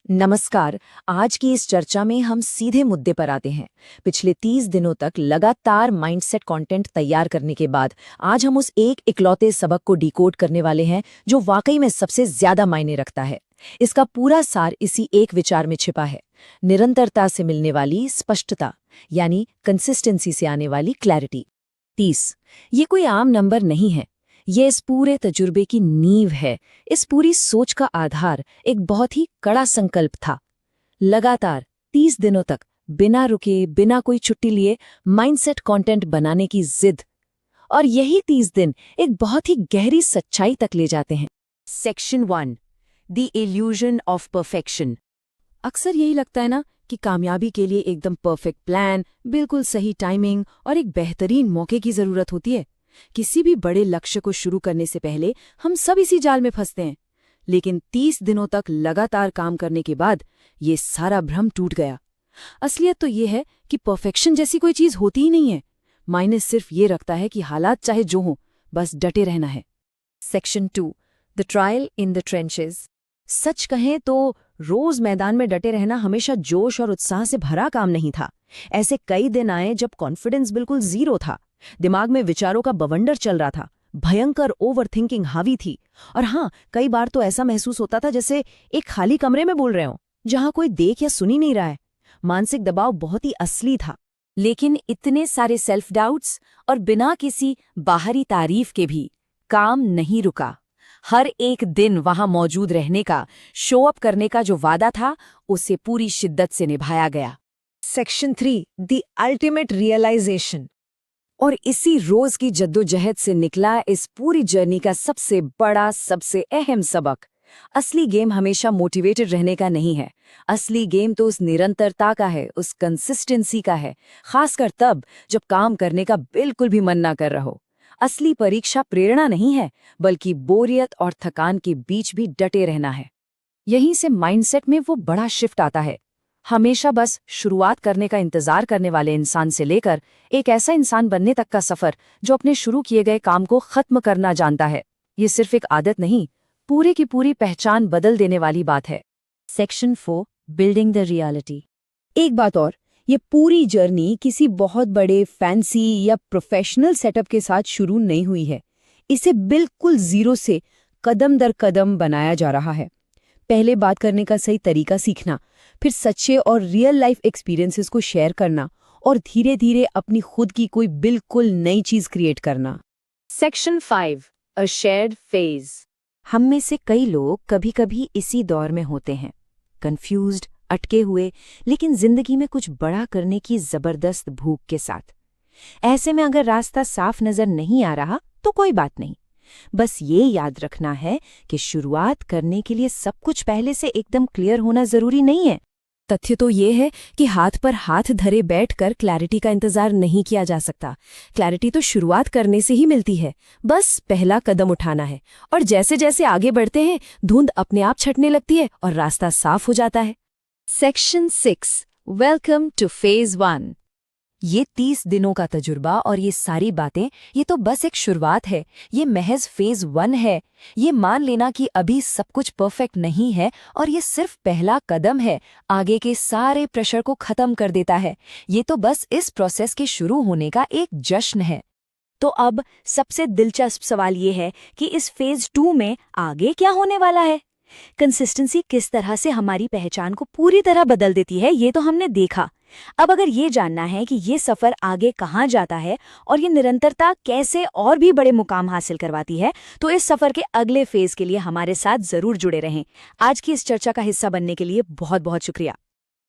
नमस्कार। आज की इस चर्चा में हम सीधे मुद्दे पर आते हैं। पिछले 30 दिनों तक लगातार माइंडसेट कंटेंट तैयार करने के बाद आज हम उस एक इकलौते सबक को डिकोड करने वाले हैं जो वाकई में सबसे ज्यादा मायने रखता है। इसका पूरा सार इसी एक विचार में छिपा है, निरंतरता से मिलने वाली स्पष्टता, यानी कंसिस्टेंसी से आने वाली क्लैरिटी। 30 ये कोई आम नंबर नहीं है, ये इस पूरे तजुर्बे की नींव है। इस पूरी सोच का आधार एक बहुत ही कड़ा संकल्प था। लगातार 30 दिनों तक बिना रुके, बिना कोई छुट्टी लिए माइंडसेट कंटेंट बनाने की जिद। और यही 30 दिन एक बहुत ही गहरी सच्चाई तक ले जाते हैं। Section 1 the illusion of perfection. अक्सर यही लगता है ना कि कामयाबी के लिए एकदम परफेक्ट प्लान, बिल्कुल सही टाइमिंग और एक बेहतरीन मौके की जरूरत होती है। किसी भी बड़े लक्ष्य को शुरू करने से पहले हम सब इसी जाल में फंसते हैं। लेकिन 30 दिनों तक लगातार काम करने के बाद ये सारा भ्रम टूट गया। असलियत तो ये है कि परफेक्शन जैसी कोई चीज होती ही नहीं है। मायने सिर्फ ये रखता है कि हालात चाहे जो हों, बस डटे रहना है। Section 2 the trial in the trenches. सच कहें तो रोज मैदान में डटे रहना हमेशा जोश और उत्साह से भरा काम नहीं था। ऐसे कई दिन आए जब कॉन्फिडेंस बिल्कुल जीरो था, दिमाग में विचारों का बवंडर चल रहा था, भयंकर ओवरथिंकिंग हावी थी। और हाँ, कई बार तो ऐसा महसूस होता था जैसे एक खाली कमरे में बोल रहे हो, जहां कोई देख या सुन ही नहीं रहा है। मानसिक दबाव बहुत ही असली था। लेकिन इतने सारे सेल्फ डाउट्स और बिना किसी बाहरी तारीफ के भी काम नहीं रुका। हर एक दिन वहां मौजूद रहने का, शो अप करने का जो वादा था, उसे पूरी शिद्दत से निभाया गया। Section 3 the ultimate realisation. और इसी रोज की जद्दोजहद से निकला इस पूरी जर्नी का सबसे बड़ा, सबसे अहम सबक। असली गेम हमेशा मोटिवेटेड रहने का नहीं है। असली गेम तो उस निरंतरता का है, उस कंसिस्टेंसी का है, खासकर तब जब काम करने का बिल्कुल भी मन ना कर रहा हो। असली परीक्षा प्रेरणा नहीं है, बल्कि बोरियत और थकान के बीच भी डटे रहना है। यहीं से माइंडसेट में वो बड़ा शिफ्ट आता है। हमेशा बस शुरुआत करने का इंतजार करने वाले इंसान से लेकर एक ऐसा इंसान बनने तक का सफर जो अपने शुरू किए गए काम को खत्म करना जानता है। ये सिर्फ एक आदत नहीं, पूरे की पूरी पहचान बदल देने वाली बात है। Section 4 building the reality. एक बात और, ये पूरी जर्नी किसी बहुत बड़े फैंसी या प्रोफेशनल सेटअप के साथ शुरू नहीं हुई है। इसे बिल्कुल जीरो से कदम दर कदम बनाया जा रहा है। पहले बात करने का सही तरीका सीखना, फिर सच्चे और रियल लाइफ एक्सपीरियंसेस को शेयर करना, और धीरे धीरे अपनी खुद की कोई बिल्कुल नई चीज क्रिएट करना। Section 5 a shared phase. हम में से कई लोग कभी कभी इसी दौर में होते हैं, कंफ्यूज्ड, अटके हुए, लेकिन जिंदगी में कुछ बड़ा करने की जबरदस्त भूख के साथ। ऐसे में अगर रास्ता साफ नजर नहीं आ रहा तो कोई बात नहीं, बस ये याद रखना है कि शुरुआत करने के लिए सब कुछ पहले से एकदम क्लियर होना जरूरी नहीं है। तथ्य तो ये है कि हाथ पर हाथ धरे बैठकर क्लैरिटी का इंतजार नहीं किया जा सकता। क्लैरिटी तो शुरुआत करने से ही मिलती है, बस पहला कदम उठाना है। और जैसे जैसे आगे बढ़ते हैं, धुंध अपने आप छटने लगती है और रास्ता साफ हो जाता है। Section 6 welcome two phase 1। ये 30 दिनों का तजुर्बा और ये सारी बातें, ये तो बस एक शुरुआत है। ये महज फेज 1 है। ये मान लेना कि अभी सब कुछ परफेक्ट नहीं है और ये सिर्फ पहला कदम है, आगे के सारे प्रेशर को खत्म कर देता है। ये तो बस इस प्रोसेस के शुरू होने का एक जश्न है। तो अब सबसे दिलचस्प सवाल ये है कि इस फेज 2 में आगे क्या होने वाला है। कंसिस्टेंसी किस तरह से हमारी पहचान को पूरी तरह बदल देती है, ये तो हमने देखा। अब अगर ये जानना है कि ये सफर आगे कहाँ जाता है और ये निरंतरता कैसे और भी बड़े मुकाम हासिल करवाती है, तो इस सफर के अगले फेज के लिए हमारे साथ जरूर जुड़े रहें। आज की इस चर्चा का हिस्सा बनने के लिए बहुत बहुत शुक्रिया।